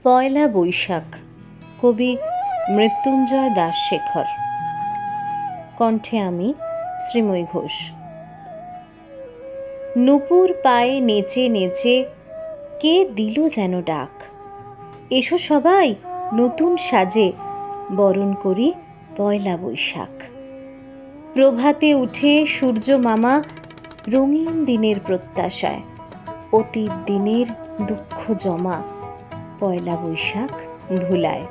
পয়লা বৈশাখ, কবি মৃত্যুঞ্জয় দাশশেখর। কণ্ঠে আমি, শ্রীময়ী ঘোষ। নূপুর পায়ে নেচে নেচে কে দিল যেন ডাক, এসো সবাই নতুন সাজে বরণ করি পয়লা বৈশাখ। প্রভাতে উঠে সূর্য মামা রঙিন দিনের প্রত্যাশায়, অতীত দিনের দুঃখ জমা পয়লা বৈশাখ ভুলায়।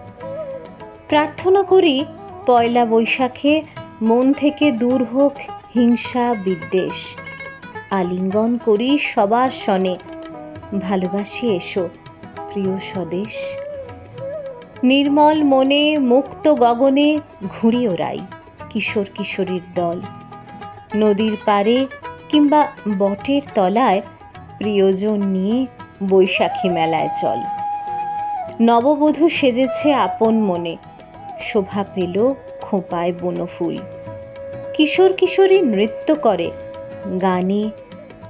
প্রার্থনা করি পয়লা বৈশাখে মন থেকে দূর হোক হিংসা বিদ্বেষ। আলিঙ্গন করি সবার সনে, ভালোবাসি এসো প্রিয় স্বদেশ। নির্মল মনে মুক্ত গগনে ঘুড়ি ওড়াই কিশোর কিশোরীর দল। নদীর পাড়ে কিংবা বটের তলায় প্রিয়জন নিয়ে বৈশাখী মেলায় চল। নববধূ সেজেছে আপন মনে, শোভা পেল খোঁপায় বনফুল। কিশোর কিশোরী নৃত্য করে, গানে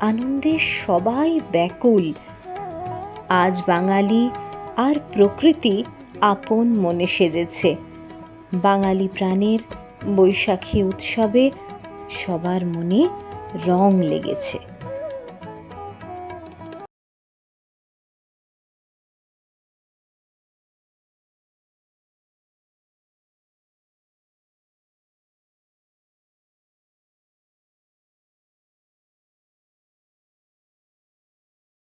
আনন্দে সবাই ব্যাকুল। আজ বাঙালি আর প্রকৃতি আপন মনে সেজেছে। বাঙালি প্রাণের বৈশাখী উৎসবে সবার মনে রং লেগেছে।